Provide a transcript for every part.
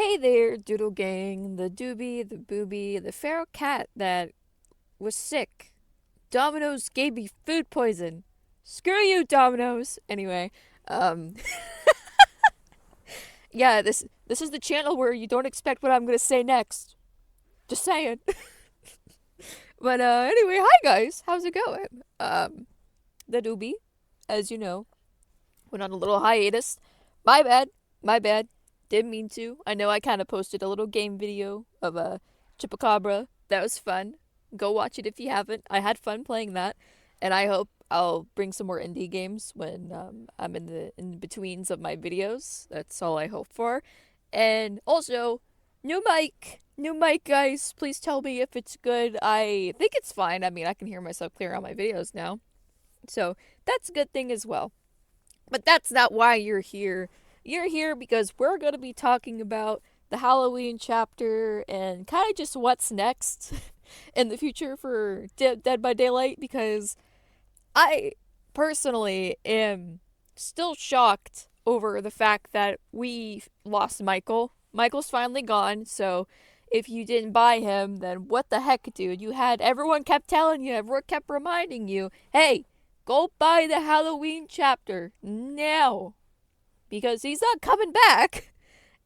Hey there, Doodle Gang, the doobie, the booby, the feral cat that was sick. Domino's gave me food poison. Screw you, Domino's. Anyway, um, yeah, this is the channel where you don't expect what I'm gonna say next. Just saying. But anyway, hi guys, how's it going? The doobie, as you know, went on a little hiatus. My bad, my bad. Didn't mean to. I know I kind of posted a little game video of a Chupacabra. That was fun. Go watch it if you haven't. I had fun playing that, and I hope I'll bring some more indie games when I'm in the in betweens of my videos. That's all I hope for. And also, new mic, guys. Please tell me if it's good. I think it's fine. I mean, I can hear myself clear on my videos now, so that's a good thing as well. But that's not why you're here. You're here because we're going to be talking about the Halloween chapter and kind of just what's next in the future for Dead by Daylight, because I personally am still shocked over the fact that we lost Michael. Michael's finally gone, so if you didn't buy him, then what the heck, dude? You had everyone kept telling you, everyone kept reminding you, hey, go buy the Halloween chapter now because he's not coming back.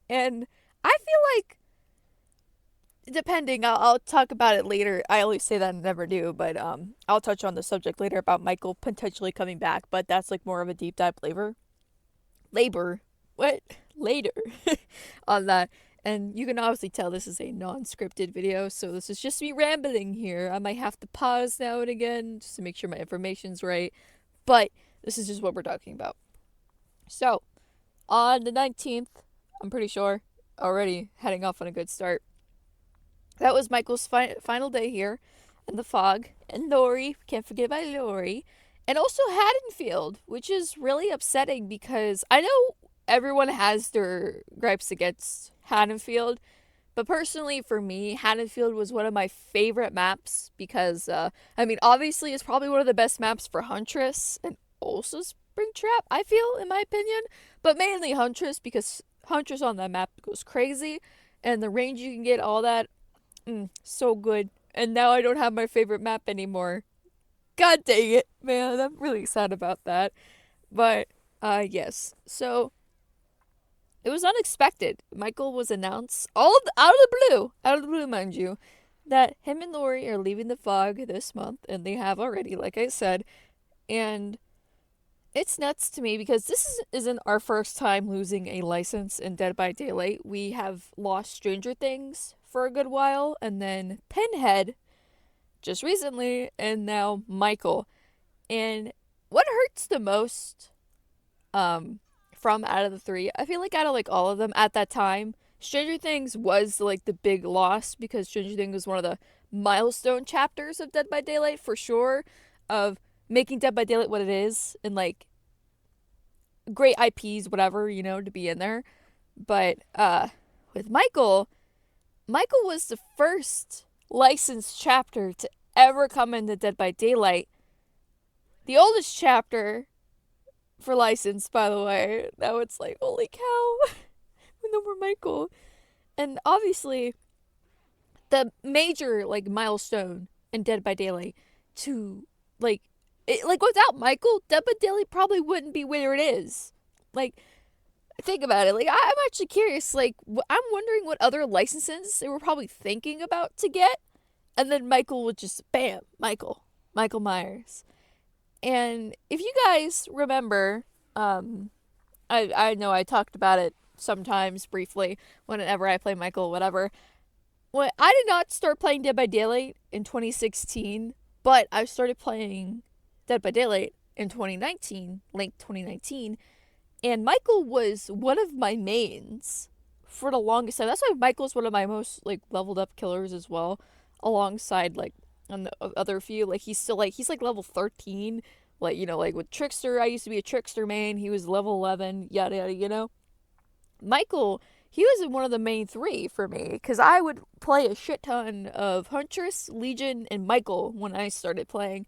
And I feel like, depending, I'll talk about it later. I always say that and never do, but I'll touch on the subject later about Michael potentially coming back. But that's like more of a deep dive labor, what later on that. And you can obviously tell this is a non-scripted video, so this is just me rambling here. I might have to pause now and again just to make sure my information's right, but this is just what we're talking about. So, on the 19th, I'm pretty sure, already heading off on a good start. That was Michael's final day here in the fog. And Lori, can't forget about Lori. And also Haddonfield, which is really upsetting because I know everyone has their gripes against Haddonfield, but personally for me, Haddonfield was one of my favorite maps because, I mean, obviously it's probably one of the best maps for Huntress and also Springtrap, I feel, in my opinion, but mainly Huntress because Huntress on that map goes crazy and the range you can get, all that, so good. And now I don't have my favorite map anymore. God dang it, man. I'm really sad about that. But, yes. So, it was unexpected. Michael was announced, out of the blue, mind you, that him and Lori are leaving the fog this month, and they have already, like I said. And it's nuts to me because isn't our first time losing a license in Dead by Daylight. We have lost Stranger Things for a good while, and then Pinhead just recently, and now Michael. And what hurts the most, from out of the three, I feel like out of like all of them at that time, Stranger Things was like the big loss because Stranger Things was one of the milestone chapters of Dead by Daylight for sure, of making Dead by Daylight what it is and like great IPs, whatever, to be in there. But with Michael was the first licensed chapter to ever come into Dead by Daylight. The oldest chapter for license, by the way. Now it's like, holy cow, no more Michael. And obviously, the major like milestone in Dead by Daylight to like like without Michael, Dead by Daylight probably wouldn't be where it is. Like, think about it. Like, I'm actually curious. Like, I'm wondering what other licenses they were probably thinking about to get, and then Michael would just bam, Michael Myers. And if you guys remember, I know I talked about it sometimes briefly whenever I play Michael, whatever. When I did not start playing Dead by Daylight in 2016, but I started playing Dead by Daylight in 2019, late 2019, and Michael was one of my mains for the longest time. That's why Michael's one of my most like leveled up killers as well, alongside like on the other few. Like he's like level 13. Like, like with Trickster, I used to be a Trickster main. He was level 11, yada yada. Michael, he was in one of the main three for me because I would play a shit ton of Huntress, Legion, and Michael when I started playing.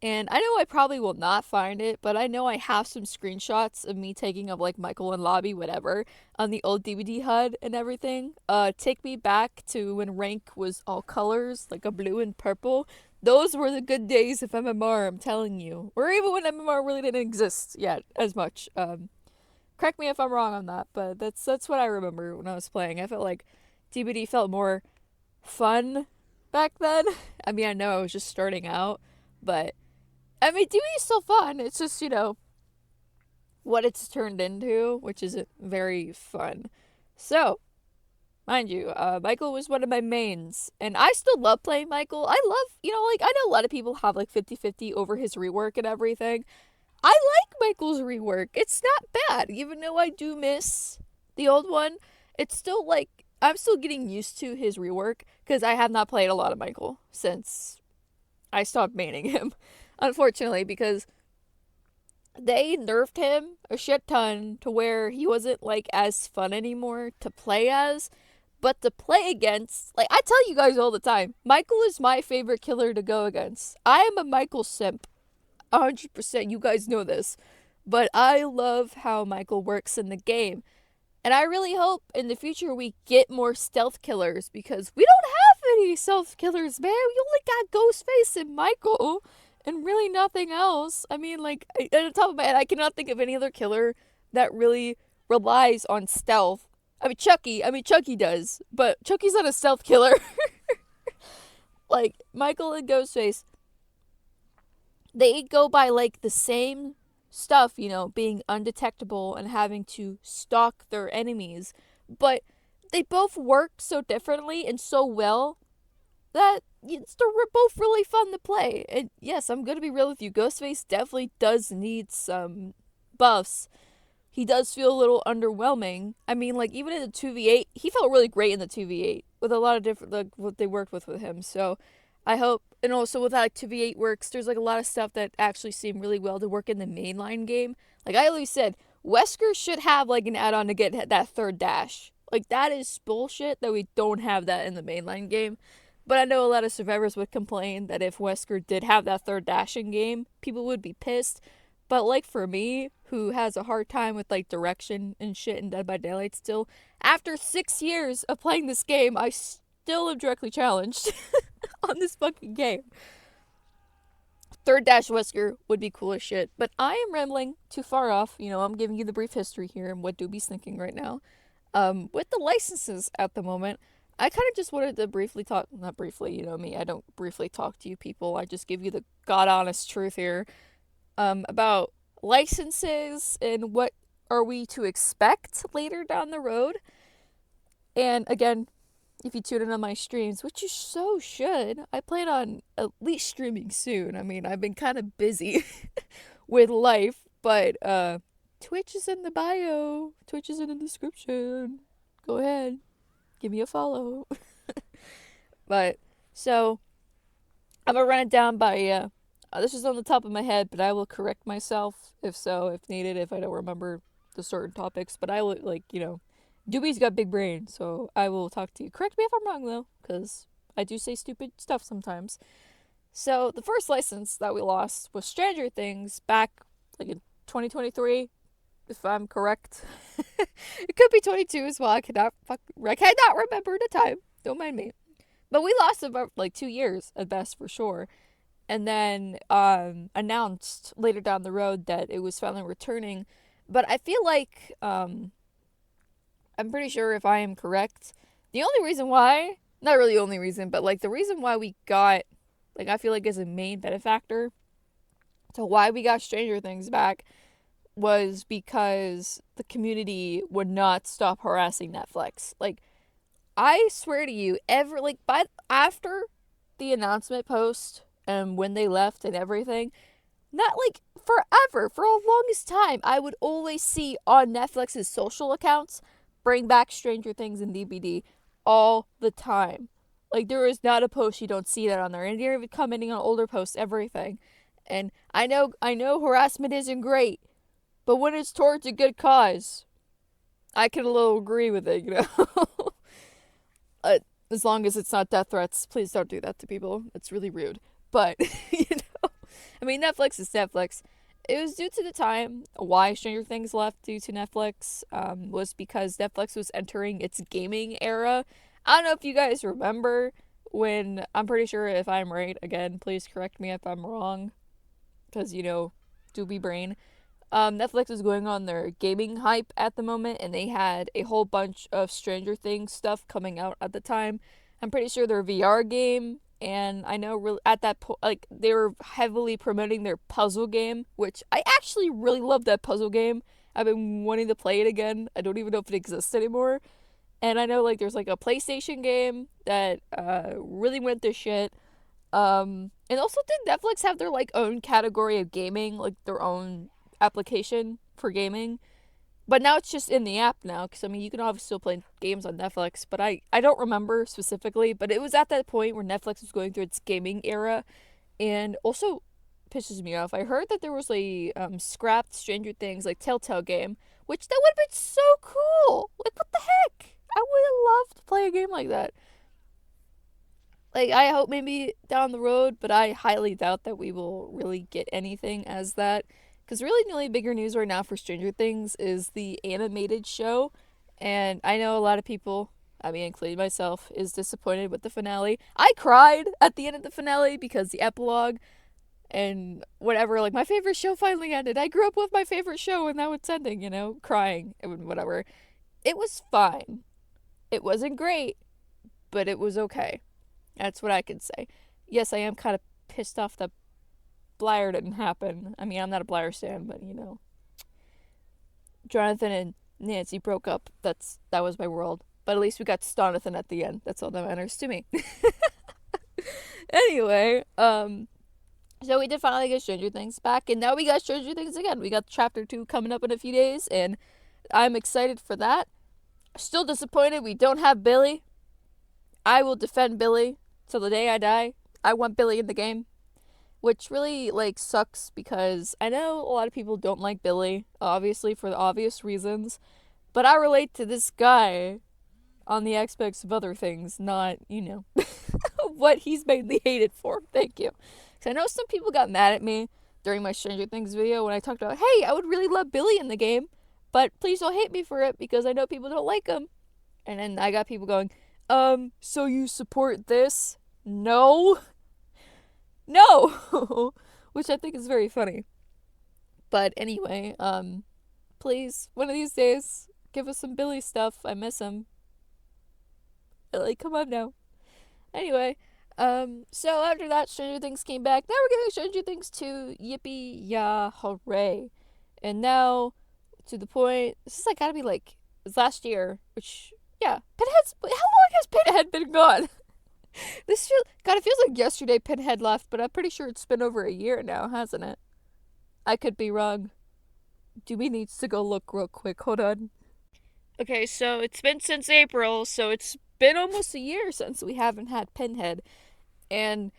And I know I probably will not find it, but I know I have some screenshots of me taking of like Michael and Lobby, whatever, on the old DVD HUD and everything. Take me back to when rank was all colors, like a blue and purple. Those were the good days of MMR, I'm telling you. Or even when MMR really didn't exist yet as much. Correct me if I'm wrong on that, but that's what I remember when I was playing. I felt like DBD felt more fun back then. I mean, I know I was just starting out, but I mean, DBD is still fun. It's just, what it's turned into, which is very fun. So, mind you, Michael was one of my mains, and I still love playing Michael. I love, like, I know a lot of people have like 50-50 over his rework and everything. I like Michael's rework. It's not bad, even though I do miss the old one. It's still like, I'm still getting used to his rework, because I have not played a lot of Michael since I stopped maining him, unfortunately, because they nerfed him a shit ton to where he wasn't like as fun anymore to play as. But to play against, like I tell you guys all the time, Michael is my favorite killer to go against. I am a Michael simp, 100%. You guys know this. But I love how Michael works in the game. And I really hope in the future we get more stealth killers, because we don't have any stealth killers, man. We only got Ghostface and Michael and really nothing else. I mean, like, at the top of my head, I cannot think of any other killer that really relies on stealth. Chucky does, but Chucky's not a stealth killer. Like, Michael and Ghostface, they go by, like, the same stuff, being undetectable and having to stalk their enemies. But they both work so differently and so well that they're both really fun to play. And yes, I'm gonna be real with you. Ghostface definitely does need some buffs. He does feel a little underwhelming. I mean, like, even in the 2v8, he felt really great in the 2v8 with a lot of different, like, what they worked with him. So I hope, and also with how, like, 2v8 works, there's, like, a lot of stuff that actually seem really well to work in the mainline game. Like I always said, Wesker should have, like, an add-on to get that third dash. Like, that is bullshit that we don't have that in the mainline game. But I know a lot of survivors would complain that if Wesker did have that third dashing game, people would be pissed. But like for me, who has a hard time with like direction and shit in Dead by Daylight still, after 6 years of playing this game, I still am directly challenged on this fucking game. Third dash Wesker would be cool as shit. But I am rambling too far off. I'm giving you the brief history here and what Doobie's thinking right now. With the licenses at the moment, I kind of just wanted to briefly talk, not briefly, you know me, I don't briefly talk to you people, I just give you the god honest truth here, about licenses and what are we to expect later down the road. And again, if you tune in on my streams, which you so should, I plan on at least streaming soon. I mean, I've been kind of busy with life, but Twitch is in the bio, Twitch is in the description. Go ahead, give me a follow. But so I'm gonna run it down by this is on the top of my head, but I will correct myself if needed, if I don't remember the certain topics. But I will, like, Doobie's got big brain, so I will talk to you. Correct me if I'm wrong though, because I do say stupid stuff sometimes. So the first license that we lost was Stranger Things back like in 2023, if I'm correct. It could be 22 as well. I cannot remember the time. Don't mind me. But we lost about like 2 years at best for sure. And then announced later down the road that it was finally returning. But I feel like I'm pretty sure if I am correct, the only reason why, not really the only reason, but like the reason why we got, like, I feel like as a main benefactor to why we got Stranger Things back was because the community would not stop harassing Netflix. Like, I swear to you, after the announcement post and when they left and everything, not like forever, for the longest time, I would always see on Netflix's social accounts bring back Stranger Things and DBD all the time. Like, there is not a post you don't see that on there, and they're even commenting on older posts, everything. And I know harassment isn't great, but when it's towards a good cause, I can a little agree with it, as long as it's not death threats, please don't do that to people. It's really rude. But, I mean, Netflix is Netflix. It was due to the time why Stranger Things left due to Netflix, was because Netflix was entering its gaming era. I don't know if you guys remember when, I'm pretty sure if I'm right, again, please correct me if I'm wrong, because, doobie brain. Netflix is going on their gaming hype at the moment, and they had a whole bunch of Stranger Things stuff coming out at the time. I'm pretty sure their VR game, and I know at that point, like they were heavily promoting their puzzle game, which I actually really love that puzzle game. I've been wanting to play it again. I don't even know if it exists anymore. And I know like there's like a PlayStation game that really went to shit. And also did Netflix have their like own category of gaming, like their own application for gaming? But now it's just in the app now, because I mean you can obviously still play games on Netflix, but I don't remember specifically, but it was at that point where Netflix was going through its gaming era, and also pisses me off. I heard that there was a scrapped Stranger Things like Telltale game, which that would have been so cool. Like what the heck? I would have loved to play a game like that. Like I hope maybe down the road, but I highly doubt that we will really get anything as that. Because really, the only bigger news right now for Stranger Things is the animated show, and I know a lot of people, I mean, including myself, is disappointed with the finale. I cried at the end of the finale because the epilogue and whatever, like my favorite show finally ended. I grew up with my favorite show, and now it's ending. Crying and whatever. It was fine. It wasn't great, but it was okay. That's what I can say. Yes, I am kind of pissed off that Blair didn't happen. I mean, I'm not a Blair stan, but Jonathan and Nancy broke up. That was my world. But at least we got Stonathan at the end. That's all that matters to me. Anyway, so we did finally get Stranger Things back, and now we got Stranger Things again. We got Chapter 2 coming up in a few days, and I'm excited for that. Still disappointed we don't have Billy. I will defend Billy till the day I die. I want Billy in the game. Which really, like, sucks because I know a lot of people don't like Billy, obviously, for the obvious reasons. But I relate to this guy on the aspects of other things, not, what he's mainly hated for. Thank you. Because I know some people got mad at me during my Stranger Things video when I talked about, hey, I would really love Billy in the game, but please don't hate me for it because I know people don't like him. And then I got people going, so you support this? No. No. Which I think is very funny. But anyway, please, one of these days, give us some Billy stuff. I miss him. Billy, come on now. Anyway, so after that, Stranger Things came back. Now we're getting Stranger Things 2. Yippee, yah, hooray. And now, to the point, this is like gotta be like, it's last year, which, yeah, how long has Pinhead been gone? It feels like yesterday Pinhead left, but I'm pretty sure it's been over a year now, hasn't it? I could be wrong. Dewey needs to go look real quick. Hold on. Okay, so it's been since April, so it's been almost a year since we haven't had Pinhead. And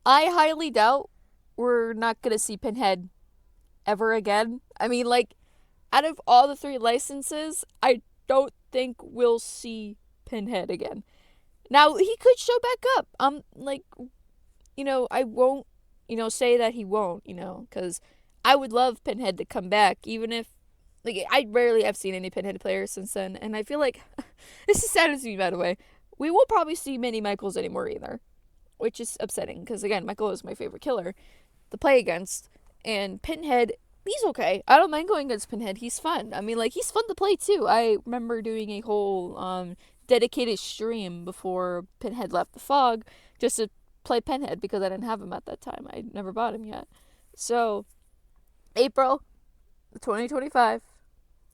I highly doubt we're not gonna see Pinhead ever again. I mean, like, out of all the 3 licenses, I don't think we'll see Pinhead again. Now, he could show back up. I won't, say that he won't, because I would love Pinhead to come back, even if, like, I rarely have seen any Pinhead players since then, and I feel like, this is sad to me, by the way, we won't probably see many Michaels anymore either, which is upsetting, because, again, Michael is my favorite killer to play against, and Pinhead, he's okay. I don't mind going against Pinhead. He's fun. I mean, like, he's fun to play, too. I remember doing a whole, dedicated stream before Pinhead left the fog just to play Pinhead because I didn't have him at that time. I never bought him yet. So, April 2025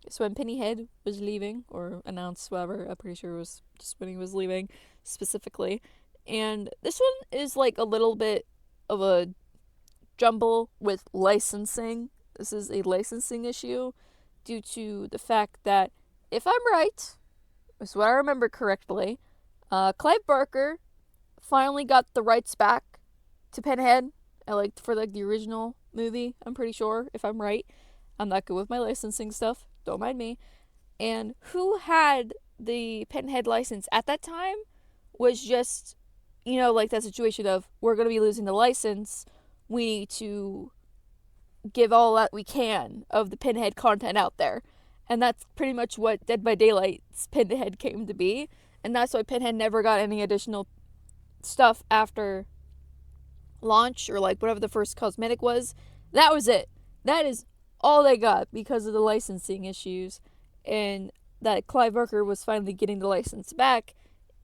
is when Pinhead was leaving, or announced, whatever. I'm pretty sure it was just when he was leaving specifically. And this one is like a little bit of a jumble with licensing. This is a licensing issue due to the fact that, if I'm right, so I remember correctly, Clive Barker finally got the rights back to Pinhead, for the original movie, I'm pretty sure, if I'm right. I'm not good with my licensing stuff, don't mind me. And who had the Pinhead license at that time was just, that situation of, we're going to be losing the license, we need to give all that we can of the Pinhead content out there. And that's pretty much what Dead by Daylight's Pinhead came to be. And that's why Pinhead never got any additional stuff after launch, or like whatever the first cosmetic was. That was it. That is all they got because of the licensing issues. And that Clive Barker was finally getting the license back.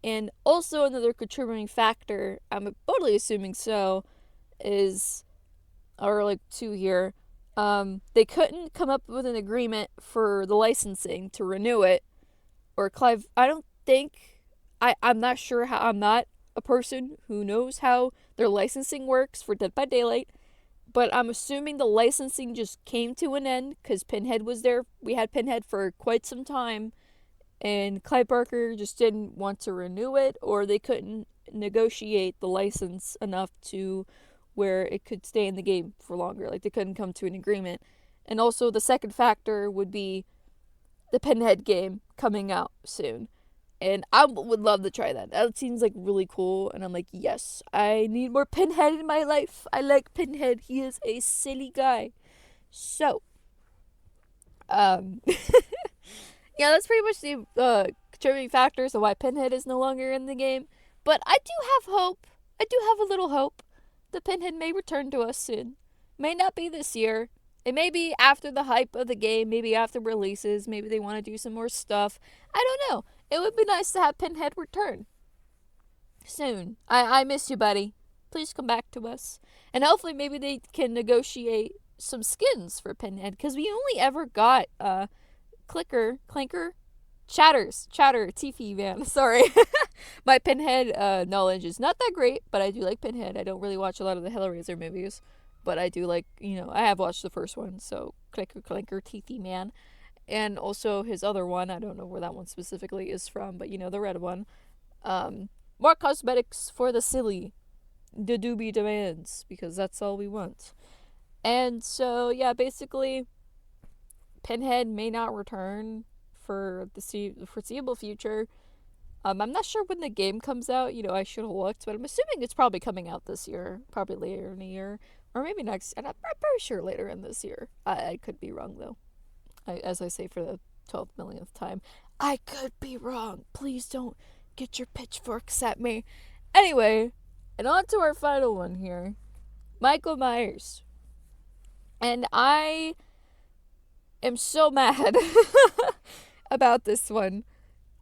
And also another contributing factor, I'm totally assuming so, is, or like two here, they couldn't come up with an agreement for the licensing to renew it. Or Clive, I don't think, I'm not sure how, I'm not a person who knows how their licensing works for Dead by Daylight, but I'm assuming the licensing just came to an end because Pinhead was there. We had Pinhead for quite some time, and Clive Barker just didn't want to renew it, or they couldn't negotiate the license enough to where it could stay in the game for longer. Like, they couldn't come to an agreement. And also, the second factor would be the Pinhead game coming out soon. And I would love to try that. That seems like really cool. And I'm like, yes, I need more Pinhead in my life. I like Pinhead. He is a silly guy. So, yeah, that's pretty much the contributing factors of why Pinhead is no longer in the game. But I do have hope. I do have a little hope. The Pinhead may return to us soon. May not be this year. It may be after the hype of the game, maybe after releases, maybe they want to do some more stuff. I don't know. It would be nice to have Pinhead return soon. I miss you, buddy. Please come back to us. And hopefully maybe they can negotiate some skins for Pinhead, because we only ever got Chatter, Tiffy, man. Sorry. My Pinhead knowledge is not that great, but I do like Pinhead. I don't really watch a lot of the Hellraiser movies, but I do like, I have watched the first one, so Clanker, Teethy Man. And also his other one, I don't know where that one specifically is from, but the red one. More cosmetics for the silly. The doobie demands, because that's all we want. And so, yeah, basically, Pinhead may not return for the foreseeable future. I'm not sure when the game comes out. I should have looked, but I'm assuming it's probably coming out this year, probably later in the year, or maybe next. And I'm pretty sure later in this year. I could be wrong though. As I say for the 12 millionth time, I could be wrong. Please don't get your pitchforks at me. Anyway, and on to our final one here, Michael Myers. And I am so mad about this one.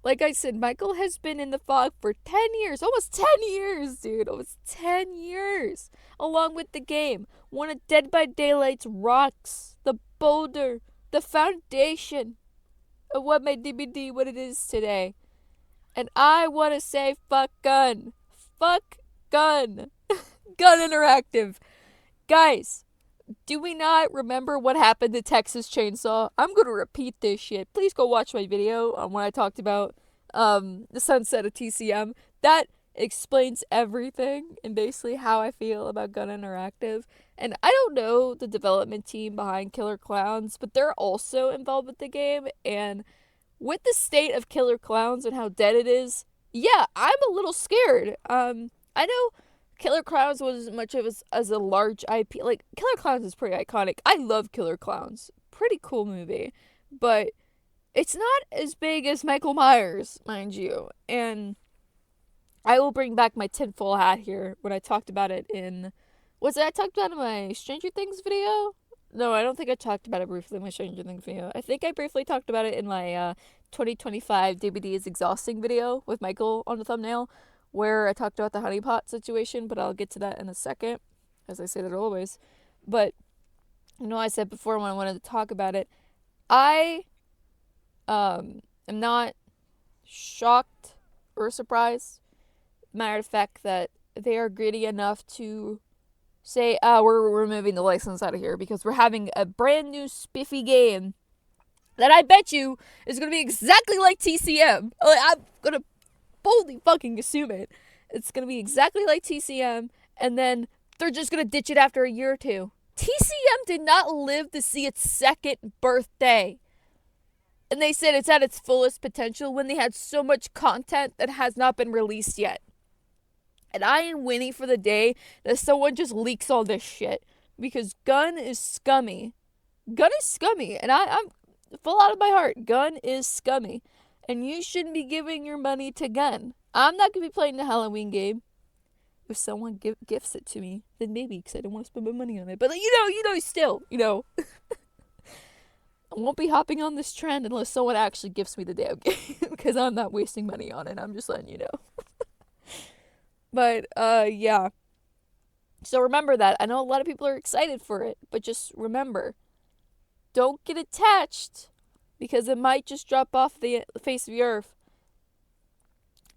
Like I said, Michael has been in the fog for 10 years. Almost 10 years, dude. Almost 10 years. Along with the game. One of Dead by Daylight's rocks. The boulder. The foundation of what made DBD what it is today. And I want to say fuck Gun. Fuck Gun. Gun Interactive. Guys, do we not remember what happened to Texas Chainsaw? I'm going to repeat this shit. Please go watch my video on when I talked about the sunset of TCM. That explains everything and basically how I feel about Gun Interactive. And I don't know the development team behind Killer Clowns, but they're also involved with the game. And with the state of Killer Clowns and how dead it is, yeah, I'm a little scared. I know Killer Clowns was as much of as a large IP. Like, Killer Clowns is pretty iconic. I love Killer Clowns. Pretty cool movie. But it's not as big as Michael Myers, mind you. And I will bring back my tinfoil hat here when I talked about it in... I talked about it in my Stranger Things video? No, I don't think I talked about it briefly in my Stranger Things video. I think I briefly talked about it in my 2025 DVD is Exhausting video with Michael on the thumbnail, where I talked about the honeypot situation, but I'll get to that in a second, as I say that always. But, I said before when I wanted to talk about it, I am not shocked or surprised, matter of fact, that they are greedy enough to say, we're removing the license out of here because we're having a brand new spiffy game that I bet you is going to be exactly like TCM. I'm going to boldly fucking assume it. It's going to be exactly like TCM, and then they're just going to ditch it after a year or two. TCM did not live to see its second birthday. And they said it's at its fullest potential when they had so much content that has not been released yet. And I am waiting for the day that someone just leaks all this shit. because Gun is scummy. Gun is scummy, and I'm full out of my heart. Gun is scummy, and you shouldn't be giving your money to Gun. I'm not gonna be playing the Halloween game. If someone gifts it to me, then maybe, because I don't want to spend my money on it. But still, I won't be hopping on this trend unless someone actually gifts me the damn game, because I'm not wasting money on it. I'm just letting you know. But yeah. So remember that. I know a lot of people are excited for it, but just remember, don't get attached, because it might just drop off the face of the earth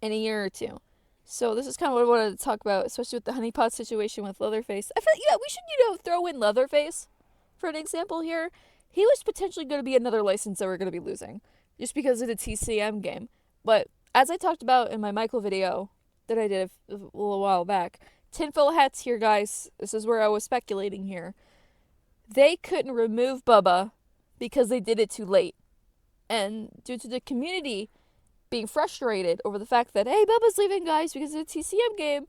in a year or two. So this is kind of what I wanted to talk about, especially with the honeypot situation with Leatherface. I feel like, we should, throw in Leatherface for an example here. He was potentially going to be another license that we're going to be losing, just because of the TCM game. But as I talked about in my Michael video that I did a little while back, tinfoil hats here, guys. This is where I was speculating here. They couldn't remove Bubba because they did it too late. And due to the community being frustrated over the fact that, hey, Bubba's leaving, guys, because of the TCM game,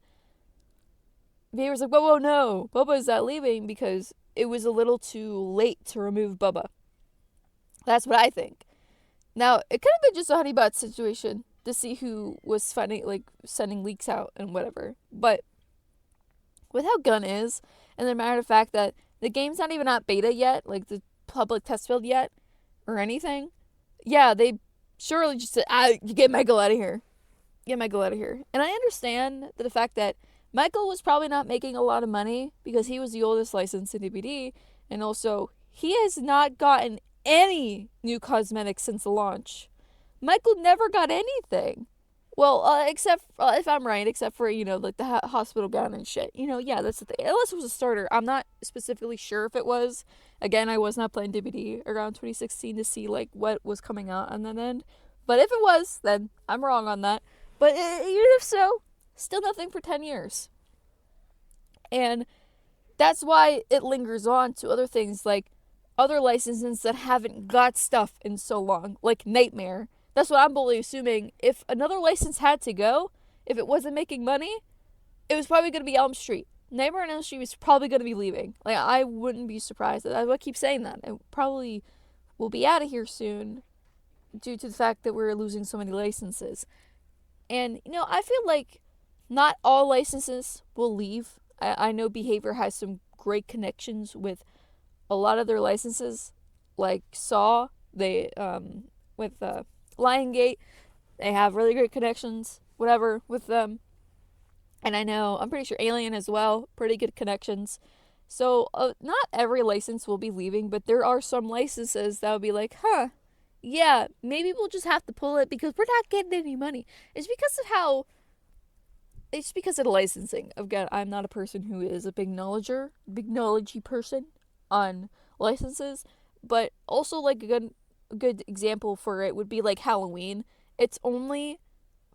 viewers like, whoa, no, Bubba's not leaving because it was a little too late to remove Bubba. That's what I think. Now, it could have been just a honeybot situation to see who was sending leaks out and whatever. But with how Gun is, and the matter of fact that the game's not even at beta yet, like the public test build yet, or anything, yeah, they surely just said, you get Michael out of here. Get Michael out of here. And I understand the fact that Michael was probably not making a lot of money because he was the oldest license in DBD, and also he has not gotten any new cosmetics since the launch. Michael never got anything. Well, except, if I'm right, except for, like the hospital gown and shit. Yeah, that's the thing. Unless it was a starter. I'm not specifically sure if it was. Again, I was not playing DBD around 2016 to see, like, what was coming out on that end. But if it was, then I'm wrong on that. But even if so, still nothing for 10 years. And that's why it lingers on to other things, like other licenses that haven't got stuff in so long, like Nightmare. That's what I'm fully assuming. If another license had to go, if it wasn't making money, it was probably going to be Elm Street. Nightmare on Elm Street was probably going to be leaving. Like, I wouldn't be surprised. I keep saying that. It probably will be out of here soon due to the fact that we're losing so many licenses. And, I feel like not all licenses will leave. I know Behavior has some great connections with a lot of their licenses, like Saw, with Lion Gate, they have really great connections, whatever, with them. And I'm pretty sure Alien as well, pretty good connections. So, not every license will be leaving, but there are some licenses that will be like, yeah, maybe we'll just have to pull it because we're not getting any money. It's because of the licensing. Again, I'm not a person who is a big knowledgey person on licenses, but also, like, a good example for it would be like Halloween. It's only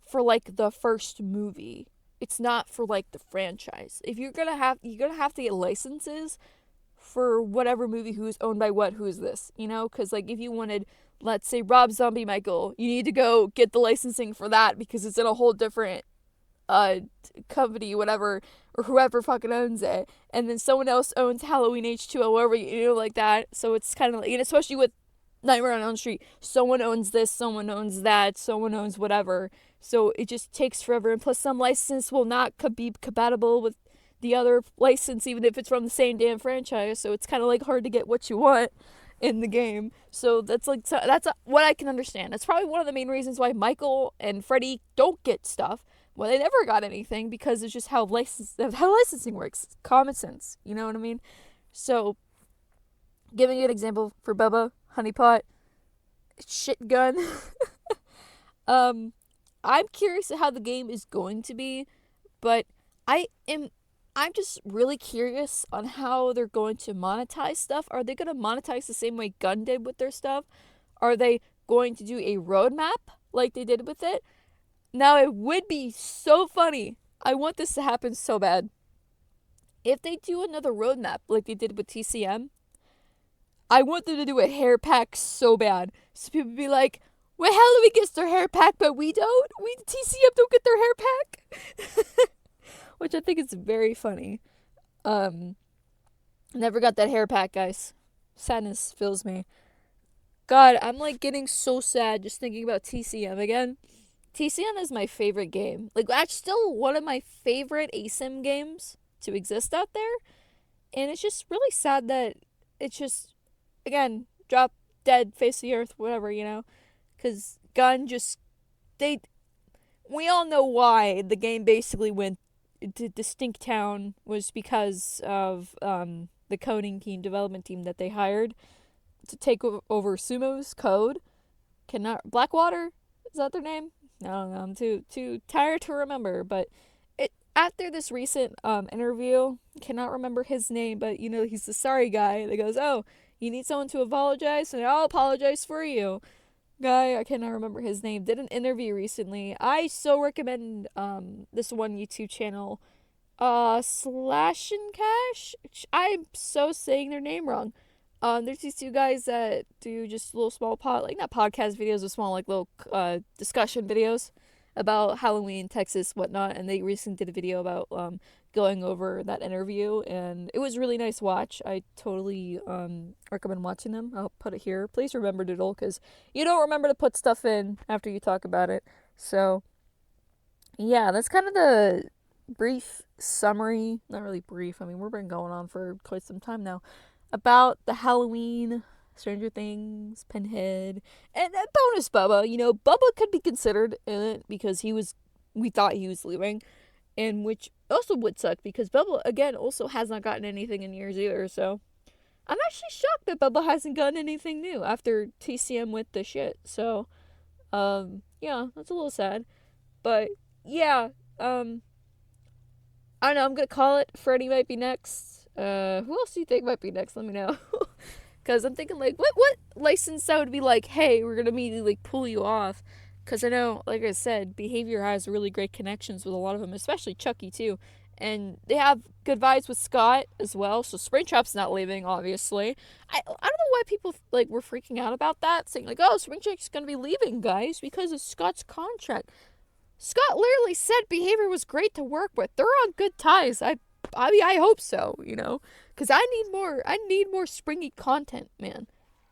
for like the first movie. It's not for like the franchise. If you're gonna have to get licenses for whatever movie, who's owned by what, who is this, because like if you wanted, let's say, Rob Zombie Michael, you need to go get the licensing for that because it's in a whole different company, whatever, or whoever fucking owns it, and then someone else owns Halloween H2O, whatever, like that. So it's kind of like, and especially with Nightmare on Elm Street, someone owns this, someone owns that, someone owns whatever. So it just takes forever. And plus, some license will not be compatible with the other license, even if it's from the same damn franchise. So it's kind of like hard to get what you want in the game. So that's what I can understand. That's probably one of the main reasons why Michael and Freddy don't get stuff. Well, they never got anything because it's just how licensing works. It's common sense. You know what I mean? So, giving you an example for Bubba, Honeypot, Shit Gun. I'm curious how the game is going to be, but I'm just really curious on how they're going to monetize stuff. Are they going to monetize the same way Gun did with their stuff? Are they going to do a roadmap like they did with it? Now, it would be so funny. I want this to happen so bad. If they do another roadmap like they did with TCM, I want them to do a hair pack so bad. So people be like, well, Halloween gets their hair pack, but we don't? TCM don't get their hair pack? Which I think is very funny. Never got that hair pack, guys. Sadness fills me. God, I'm like getting so sad just thinking about TCM again. TCM is my favorite game. Like, that's still one of my favorite ASIM games to exist out there. And it's just really sad that it's just, again, drop dead, face of the earth, whatever, you know? Because Gun just, they, we all know why the game basically went to Distinct Town was because of the coding team, development team that they hired to take over Sumo's code. Cannot Blackwater, is that their name? No, I'm too tired to remember. But it after this recent interview, cannot remember his name, but you know he's the sorry guy that goes, "Oh, you need someone to apologize, and I'll apologize for you." Guy, I cannot remember his name, did an interview recently. I so recommend this one YouTube channel, Slash and Cash. I'm so saying their name wrong. There's these two guys that do just little small like not podcast videos, but small like little discussion videos about Halloween, Texas, whatnot. And they recently did a video about going over that interview, and it was really nice watch. I totally recommend watching them. I'll put it here. Please remember Doodle, because you don't remember to put stuff in after you talk about it. So yeah, that's kind of the brief summary. Not really brief. I mean, we've been going on for quite some time now about the Halloween, Stranger Things, Pinhead, and bonus Bubba. You know, Bubba could be considered in it because we thought he was leaving, and which also would suck because Bubba, again, also has not gotten anything in years either, so I'm actually shocked that Bubba hasn't gotten anything new after TCM went to shit, so, yeah, that's a little sad, but, yeah, I don't know, I'm gonna call it. Freddy might be next. Who else do you think might be next? Let me know. Because I'm thinking, like, what license that would be like, hey, we're gonna immediately, like, pull you off. Because I know, like I said, Behavior has really great connections with a lot of them, especially Chucky, too. And they have good vibes with Scott as well, so Springtrap's not leaving, obviously. I don't know why people, like, were freaking out about that, saying, like, oh, Springtrap's gonna be leaving, guys, because of Scott's contract. Scott literally said Behavior was great to work with. They're on good ties. I mean, I hope so, you know, because I need more. I need more springy content, man.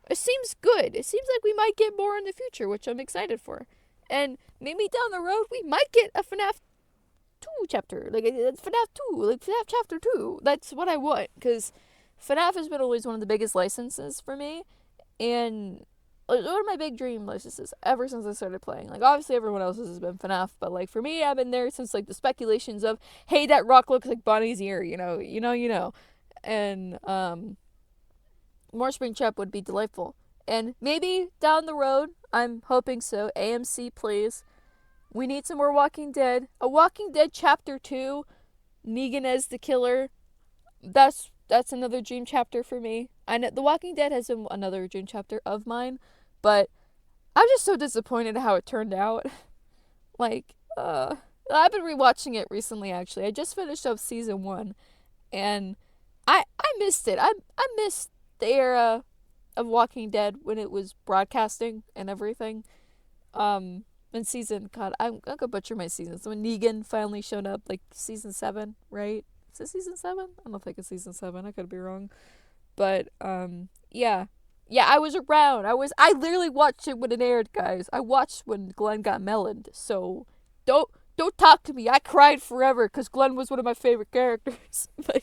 It seems good. It seems like we might get more in the future, which I'm excited for. And maybe down the road we might get a FNAF 2 chapter, like FNAF 2, like FNAF chapter 2. That's what I want, because FNAF has been always one of the biggest licenses for me, and one of my big dream licenses ever since I started playing. Like, obviously everyone else's has been FNAF, but like for me, I've been there since like the speculations of, hey, that rock looks like Bonnie's ear, you know. And more Springtrap would be delightful. And maybe down the road, I'm hoping so. AMC, please. We need some more Walking Dead. A Walking Dead chapter 2, Negan as the killer. That's another dream chapter for me. I know The Walking Dead has been another dream chapter of mine, but I'm just so disappointed how it turned out. Like, I've been rewatching it recently. Actually, I just finished up season 1, and I missed it. I missed the era of Walking Dead when it was broadcasting and everything. In season, God, I'm gonna butcher my seasons. So when Negan finally showed up, like season 7, right? Is it season 7? I don't think it's season 7. I could be wrong. But yeah, I was around. I literally watched it when it aired, guys. I watched when Glenn got meloned. So don't don't talk to me. I cried forever because Glenn was one of my favorite characters. But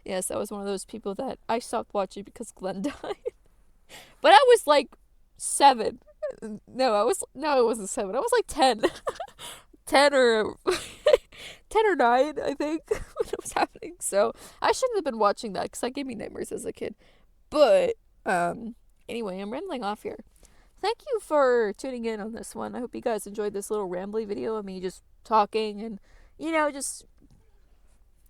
yes, I was one of those people that I stopped watching because Glenn died. But I was like 7. No, it wasn't 7. I was like 10. 10 or 10 or 9, I think, when it was happening. So I shouldn't have been watching that because that gave me nightmares as a kid. But anyway, I'm rambling off here. Thank you for tuning in on this one. I hope you guys enjoyed this little rambly video of me just talking and just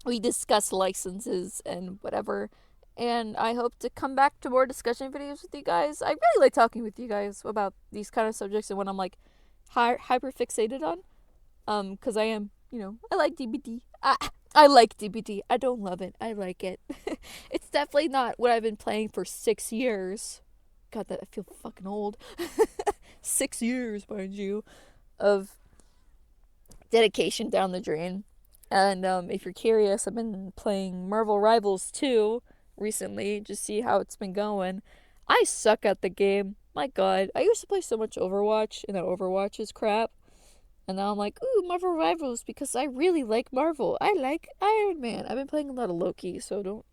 we discuss licenses and whatever. And I hope to come back to more discussion videos with you guys. I really like talking with you guys about these kind of subjects and when I'm like hyper fixated on. Because I am, I like DBD. I like DBD. I don't love it. I like it. It's definitely not what I've been playing for 6 years. God, that I feel fucking old. 6 years, mind you, of dedication down the drain. And if you're curious, I've been playing Marvel Rivals 2 recently, just see how it's been going. I suck at the game. My god. I used to play so much Overwatch, and that Overwatch is crap. And now I'm like, ooh, Marvel Rivals, because I really like Marvel. I like Iron Man. I've been playing a lot of Loki, so don't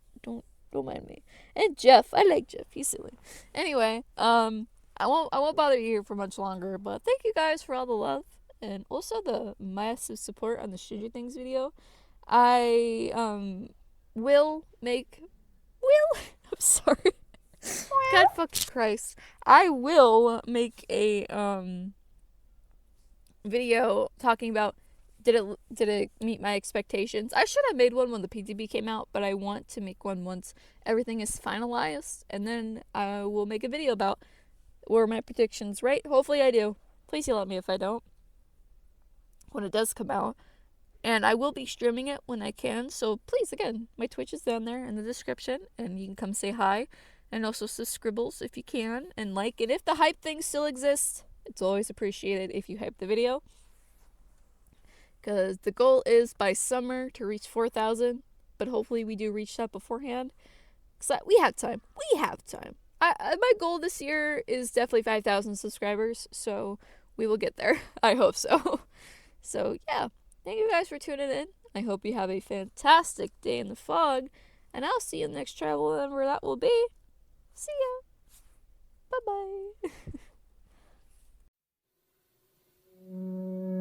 mind me. And Jeff, I like Jeff. He's silly. Anyway, I won't bother you here for much longer, but thank you guys for all the love and also the massive support on the Stranger Things video. I will make will I'm sorry. God fucking Christ. I will make a video talking about did it meet my expectations. I should have made one when the PTB came out, but I want to make one once everything is finalized, and then I will make a video about were my predictions right. Hopefully I do. Please yell at me if I don't when it does come out. And I will be streaming it when I can, so please, again, my Twitch is down there in the description, and you can come say hi, and also subscribbles if you can, and like. And if the hype thing still exists, it's always appreciated if you hype the video, because the goal is by summer to reach 4,000, but hopefully we do reach that beforehand, because we have time. My goal this year is definitely 5,000 subscribers, so we will get there. I hope so. So, yeah. Thank you guys for tuning in. I hope you have a fantastic day in the fog, and I'll see you in the next travel, whenever that will be. See ya. Bye-bye.